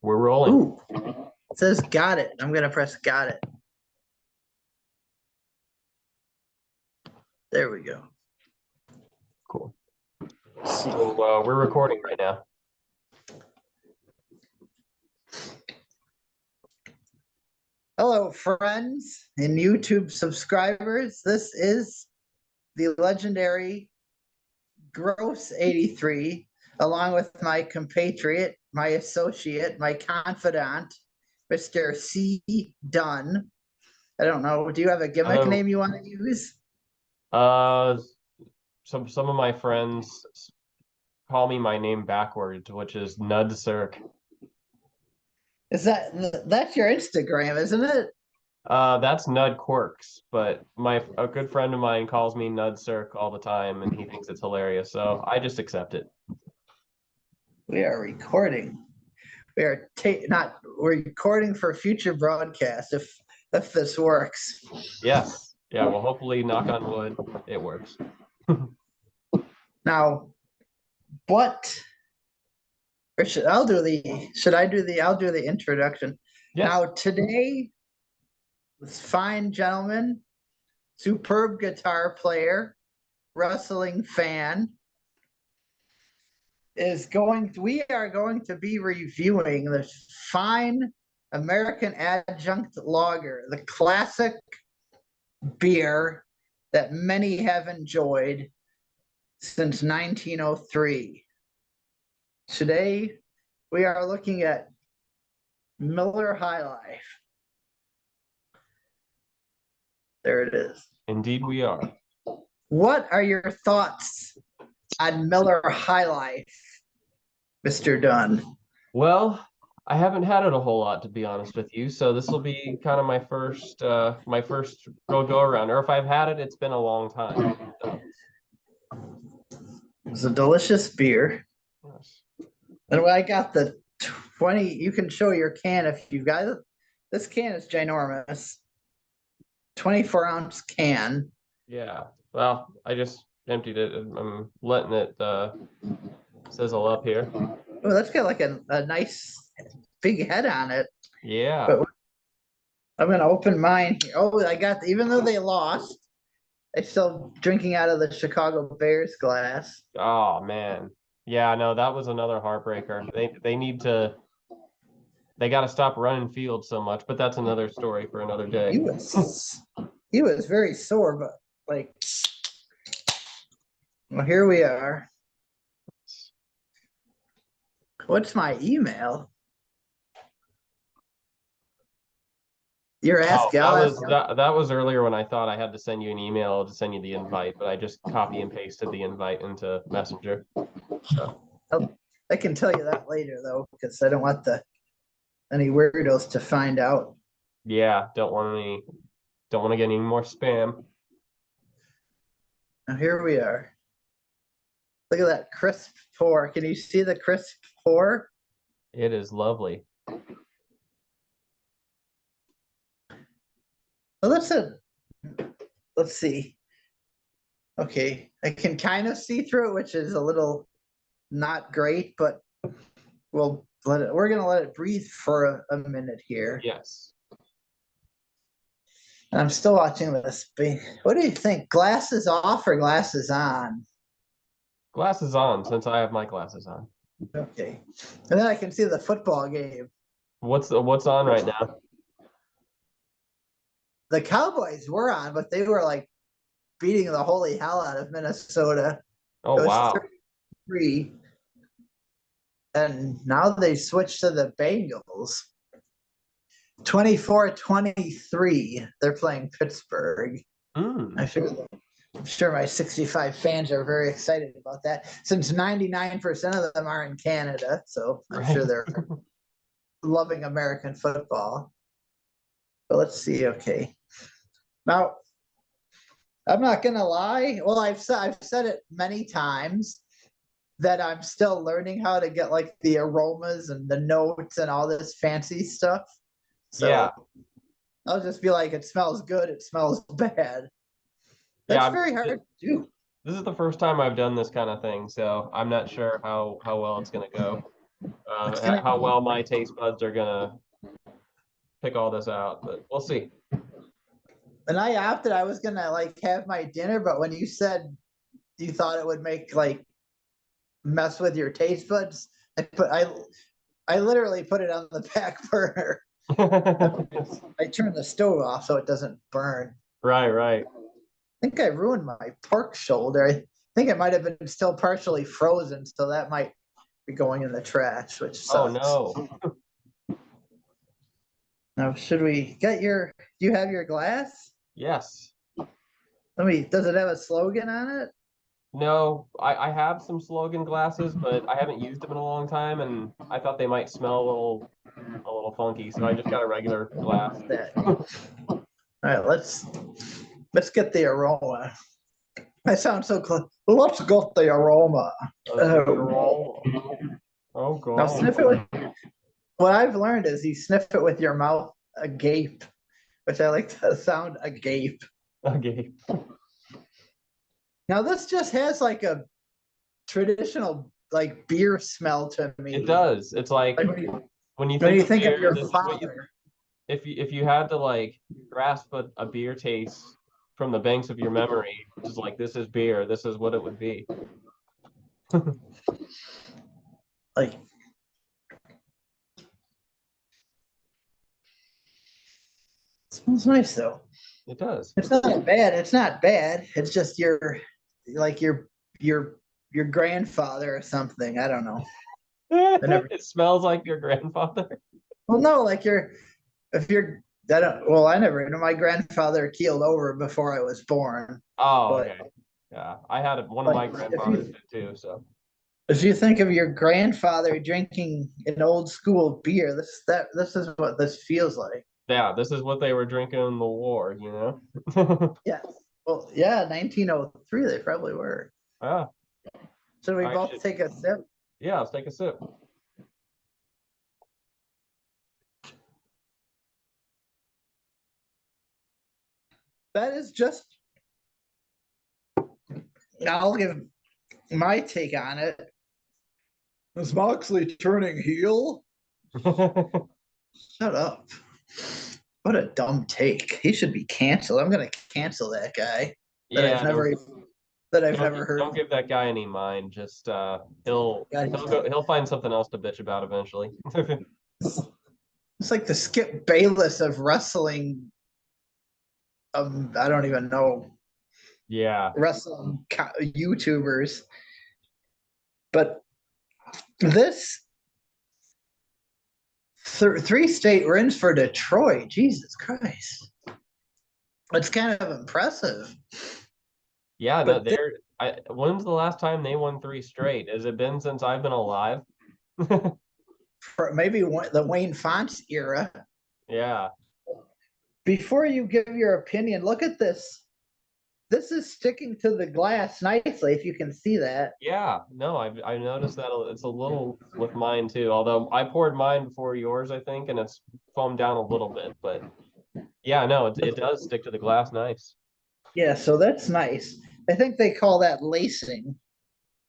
We're rolling. Ooh, it says got it. I'm gonna press got it. There we go. Cool. So we're recording right now. Hello, friends and YouTube subscribers. This is the legendary Gross 83, along with my compatriot, my associate, my confidant, Mr. C. Dunn. I don't know. Do you have a gimmick Hello. name you want to use? Uh, some of my friends call me my name backwards, which is Nud Cirque. That's your Instagram, isn't it? That's Nud Quirks, but a good friend of mine calls me Nud Cirque all the time, and he thinks it's hilarious, so I just accept it. We are recording. We are not we're recording for future broadcast if this works. Yes. Yeah, well, hopefully, knock on wood, it works. Now, what or should I'll do the should I do the I'll do the introduction. Yes. Now today, this fine gentleman, superb guitar player, wrestling fan, we are going to be reviewing the fine American Adjunct Lager, the classic beer that many have enjoyed since 1903. Today, we are looking at Miller High Life. There it is. Indeed, we are. What are your thoughts on Miller High Life, Mr. Dunn? Well, I haven't had it a whole lot, to be honest with you, so this will be kind of my first go around. Or if I've had it, it's been a long time. So. It's a delicious beer. Yes. And I got the 20. You can show your can if you've got it. This can is ginormous. 24-ounce can. Yeah. Well, I just emptied it. I'm letting it sizzle up here. Oh, that's got like a nice big head on it. Yeah. But I'm gonna open mine here. Oh, even though they lost, I'm still drinking out of the Chicago Bears glass. Oh man. Yeah, no, that was another heartbreaker. They got to stop running field so much, but that's another story for another day. He was very sore, but like, well, here we are. What's my email? You're asking. That was earlier when I thought I had to send you an email to send you the invite, but I just copy and pasted the invite into Messenger. So. I can tell you that later though, because I don't want any weirdos to find out. Yeah, don't want to get any more spam. Now here we are. Look at that crisp pour. Can you see the crisp pour? It is lovely. Well, let's see. Okay, I can kind of see through it, which is a little not great, but we're gonna let it breathe for a minute here. Yes. And I'm still watching this. What do you think? Glasses off or glasses on? Glasses on, since I have my glasses on. Okay. And then I can see the football game. What's on right now? The Cowboys were on, but they were like beating the holy hell out of Minnesota. Oh, wow. 33. And now they switched to the Bengals. 24-23. They're playing Pittsburgh. I'm sure my 65 fans are very excited about that, since 99% of them are in Canada. So I'm sure they're loving American football. But let's see. Okay. Now, I'm not gonna lie. Well, I've said it many times that I'm still learning how to get like the aromas and the notes and all this fancy stuff. So yeah. I'll just be like, it smells good, it smells bad. That's very hard to do. This is the first time I've done this kind of thing, so I'm not sure how well it's gonna go. how well my taste buds are gonna pick all this out, but we'll see. And I was gonna like have my dinner, but when you said you thought it would make like mess with your taste buds, I literally put it on the back burner. I turned the stove off so it doesn't burn. Right. I think I ruined my pork shoulder. I think it might have been still partially frozen, so that might be going in the trash, which sucks. Oh no. Now, should we get do you have your glass? Yes. Does it have a slogan on it? No, I have some slogan glasses, but I haven't used them in a long time, and I thought they might smell a little funky, so I just got a regular glass. All right, let's get the aroma. I sound so close. Let's get the aroma. Oh god. Now sniff it with. What I've learned is you sniff it with your mouth agape, which I like the sound agape. Okay. Now this just has like a traditional like beer smell to me. It does. It's like when you think of beer, this is what if you had to like grasp a beer taste from the banks of your memory, just like this is beer, this is what it would be. Like it smells nice though. It does. It's not bad. It's not bad. It's just your grandfather or something. I don't know. It smells like your grandfather. Well, no, like I never know. My grandfather keeled over before I was born. Oh, okay. Yeah, I had one of my grandfathers did too. So if you think of your grandfather drinking an old school beer, this is what this feels like. Yeah, this is what they were drinking in the war, you know? Yes. Well, yeah, 1903 they probably were. Ah. Should we both take a sip? Yeah, let's take a sip. That is just. I'll give my take on it. Is Moxley turning heel? Shut up. What a dumb take. He should be canceled. I'm going to cancel that guy. I've never heard. Don't give that guy any mind. Just he'll find something else to bitch about eventually. It's like the Skip Bayless of wrestling. I don't even know. Yeah. Wrestling YouTubers. But this 3 state wins for Detroit. Jesus Christ. It's kind of impressive. Yeah, no, when's the last time they won 3 straight? Has it been since I've been alive? For maybe the Wayne Fonts era. Yeah. Before you give your opinion, look at this. This is sticking to the glass nicely, if you can see that. Yeah, no, I noticed that it's a little with mine too. Although I poured mine before yours, I think, and it's foamed down a little bit. But yeah, no, it does stick to the glass nice. Yeah, so that's nice. I think they call that lacing.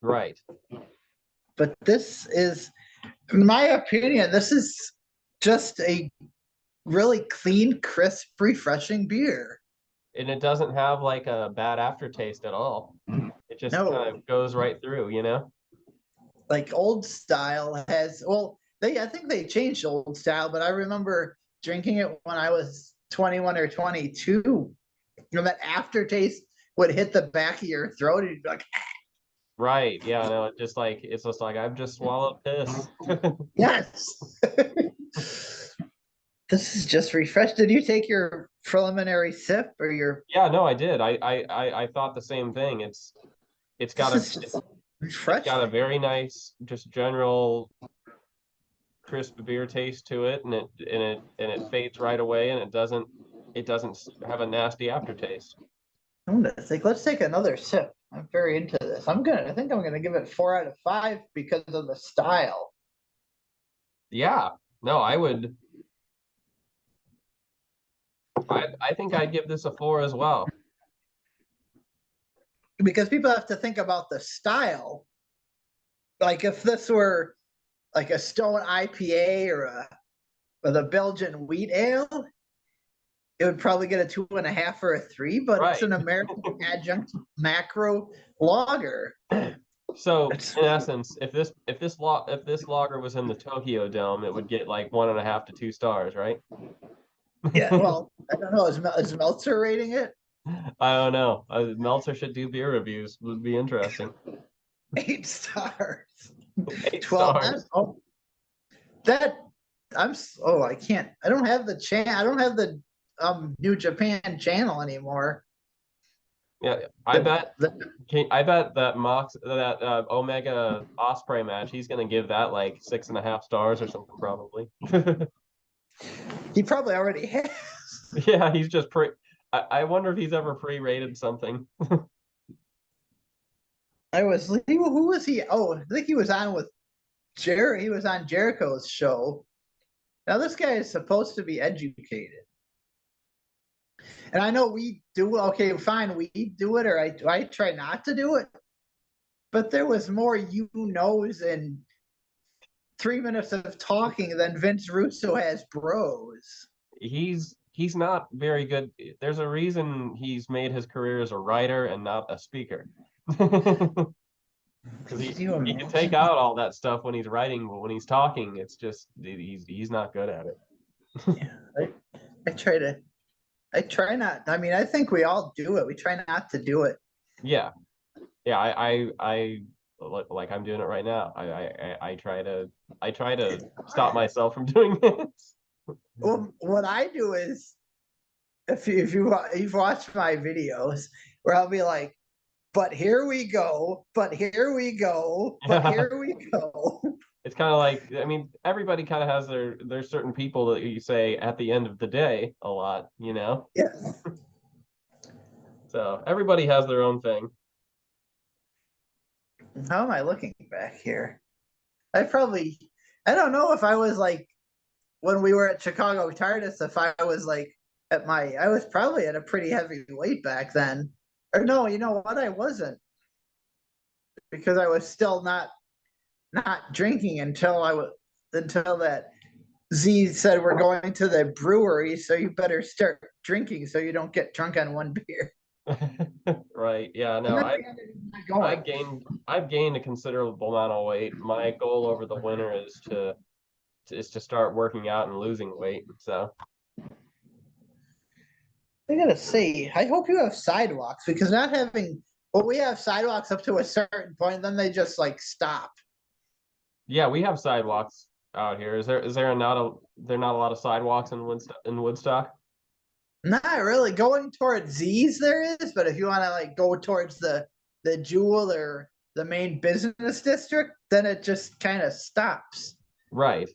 Right. But this is, in my opinion, this is just a really clean, crisp, refreshing beer. And it doesn't have like a bad aftertaste at all. It just kind of goes right through, you know? Like old style has, I think they changed old style, but I remember drinking it when I was 21 or 22. You know, that aftertaste would hit the back of your throat and you'd be like, right. Yeah, no, it's just like I've just swallowed piss. Yes. This is just refreshed. Did you take your preliminary sip or your? Yeah, no, I did. I thought the same thing. It's got a very nice, just general crisp beer taste to it, and it fades right away, and it doesn't have a nasty aftertaste. Let's take another sip. I'm very into this. I think I'm gonna give it 4 out of 5 because of the style. Yeah, no, I think I'd give this a 4 as well. Because people have to think about the style. Like if this were like a Stone IPA or the Belgian wheat ale, it would probably get a 2.5 or a 3, but it's Right. an American adjunct macro lager. So in essence, if this lager was in the Tokyo Dome, it would get like 1.5 to 2 stars, right? Yeah, well, I don't know. Is Meltzer rating it? I don't know. Meltzer should do beer reviews. Would be interesting. 8 stars. 8 12. stars. That I'm. Oh, I can't. I don't have the I don't have the New Japan channel anymore. Yeah, I bet that Omega Osprey match, he's gonna give that like 6.5 stars or something probably. He probably already has. Yeah, he's just I wonder if he's ever pre-rated something. Who was he? Oh, I think he was on with Jerry. He was on Jericho's show. Now this guy is supposed to be educated. And I know we do, okay, fine, we do it, or I try not to do it. But there was more knows in 3 minutes of talking than Vince Russo has bros. He's not very good. There's a reason he's made his career as a writer and not a speaker. Because he can take out all that stuff when he's writing, but when he's talking, it's just he's not good at it. Yeah, I try not. I mean, I think we all do it. We try not to do it. Yeah, yeah. I like I'm doing it right now. I try to stop myself from doing it. Well, what I do is, you've watched my videos, where I'll be like, but here we go, but here we go, but here we go. It's kind of like, I mean, everybody kind of has there's certain people that you say at the end of the day a lot, you know? Yes. So everybody has their own thing. How am I looking back here? I don't know if I was like, when we were at Chicago TARDIS, if I was like I was probably at a pretty heavy weight back then. Or no, you know what? I wasn't, because I was still not drinking until that Z said, we're going to the brewery, so you better start drinking so you don't get drunk on one beer. Right. Yeah, no, I've gained a considerable amount of weight. My goal over the winter is to start working out and losing weight. So I gotta say, I hope you have sidewalks, because not having, well, we have sidewalks up to a certain point, then they just like stop. yeah, we have sidewalks out here. Is there not a lot of sidewalks in Woodstock? Not really. Going towards Z's there is, but if you want to like go towards the Jewel or the main business district, then it just kind of stops. Right.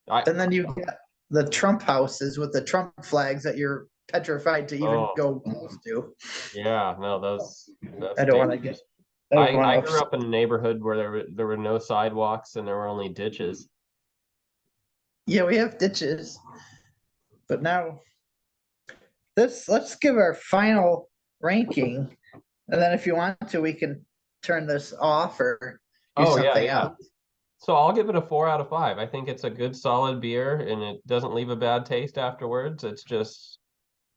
And then you get the Trump houses with the Trump flags that you're petrified to even go close to. Yeah, no, that's I don't want to get. I grew up in a neighborhood where there were no sidewalks and there were only ditches. Yeah, we have ditches, but now let's give our final ranking, and then if you want to, we can turn this off or do something else. So I'll give it a 4 out of 5. I think it's a good solid beer and it doesn't leave a bad taste afterwards.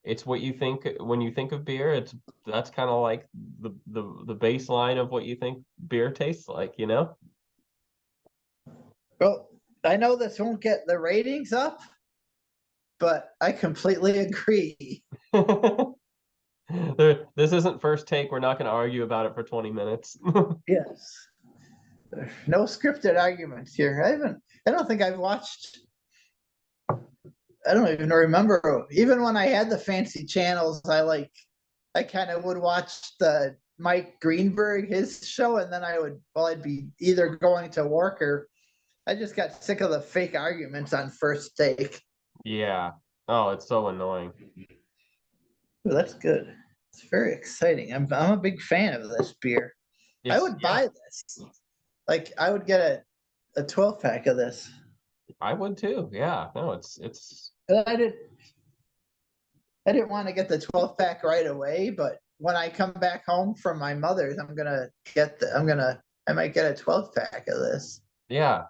It's what you think when you think of beer. That's kind of like the baseline of what you think beer tastes like, you know? Well, I know this won't get the ratings up, but I completely agree. This isn't first take. We're not going to argue about it for 20 minutes. Yes. No scripted arguments here. I don't think I've watched, I don't even remember. Even when I had the fancy channels, I kind of would watch the Mike Greenberg, his show, and then I'd be either going to work, or I just got sick of the fake arguments on First Take. Yeah. Oh, it's so annoying. Well, that's good. It's very exciting. I'm a big fan of this beer. I would buy this. Like, I would get a 12-pack of this. I would too. Yeah. No, it's I didn't want to get the 12-pack right away, but when I come back home from my mother's, I might get a 12-pack of this. Yeah.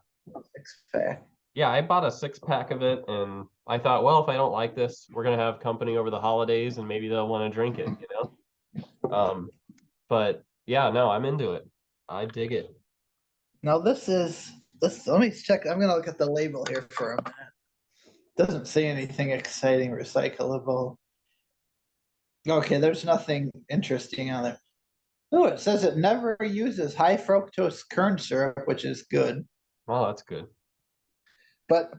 6-pack. Yeah, I bought a 6-pack of it, and I thought, well, if I don't like this, we're gonna have company over the holidays, and maybe they'll want to drink it, you know. But yeah, no, I'm into it. I dig it. Now this. Let me check. I'm gonna look at the label here for a minute. Doesn't say anything exciting. Recyclable. Okay, there's nothing interesting on it. Oh, it says it never uses high fructose corn syrup, which is good. Well, that's good. But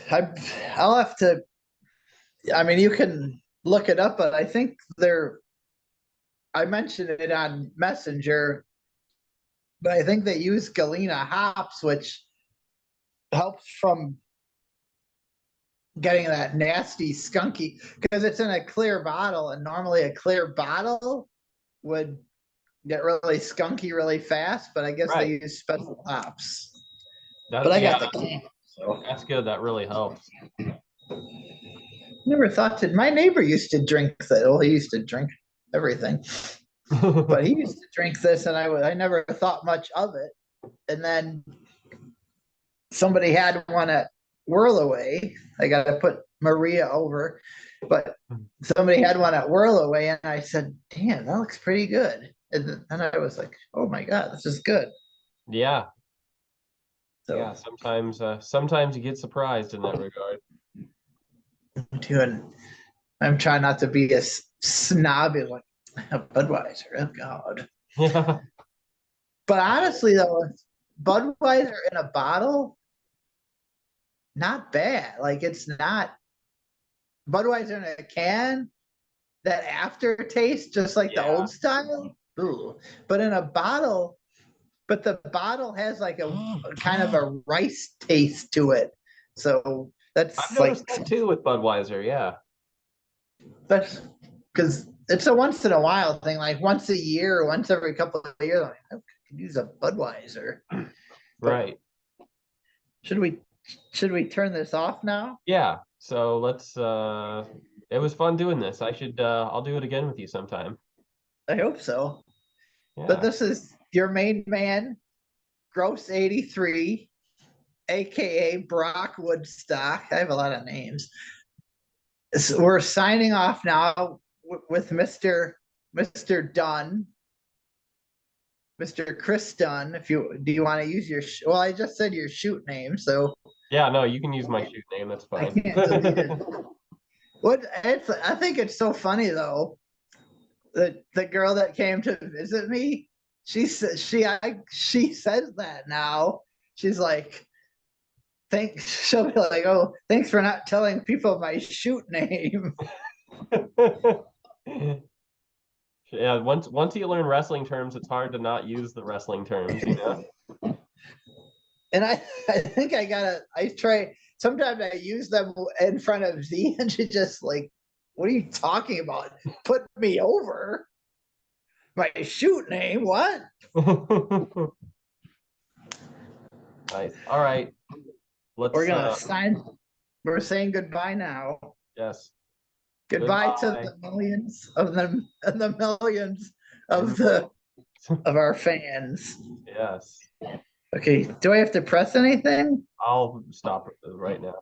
I'll have to. I mean, you can look it up, but I think I mentioned it on Messenger, but I think they use Galena hops, which helps from getting that nasty skunky, because it's in a clear bottle, and normally a clear bottle would get really skunky really fast, but I guess they use special hops. But I got the can. So that's good. That really helps. Never thought to. My neighbor used to drink that. Well, he used to drink everything, but he used to drink this, and I never thought much of it. And then somebody had one at Whirlaway. I got to put Maria over, but somebody had one at Whirlaway, and I said, "Damn, that looks pretty good." And I was like, "Oh my god, this is good." Yeah. So yeah, sometimes you get surprised in that regard. I'm trying not to be a snobby like Budweiser. Oh God. Yeah. But honestly, though, Budweiser in a bottle, not bad. Like it's not Budweiser in a can. That aftertaste, just like the old style. Ooh. But in a bottle, but the bottle has like a kind of a rice taste to it. So that's I've noticed that too with Budweiser. Yeah. That's because it's a once in a while thing, like once a year, once every couple of years. Like, I could use a Budweiser. Right. Should we turn this off now? Yeah. So let's it was fun doing this. I'll do it again with you sometime. I hope so. Yeah. But this is your main man, Gross 83, aka Brock Woodstock. I have a lot of names. So we're signing off now with Mr. Dunn, Mr. Chris Dunn. Do you want to use your? Well, I just said your shoot name, so yeah. No, you can use my shoot name. That's fine. I can't delete it. I think it's so funny though. The girl that came to visit me, she says that now. She's like, she'll be like, "Oh, thanks for not telling people my shoot name." Yeah, once you learn wrestling terms, it's hard to not use the wrestling terms, you know. And I think I try. Sometimes I use them in front of Z, and she just like, "What are you talking about? Put me over. My shoot name? What?" Nice. All right. We're gonna sign. We're saying goodbye now. Yes. Goodbye to the millions of them and the millions of our fans. Yes. Okay. Do I have to press anything? I'll stop right now.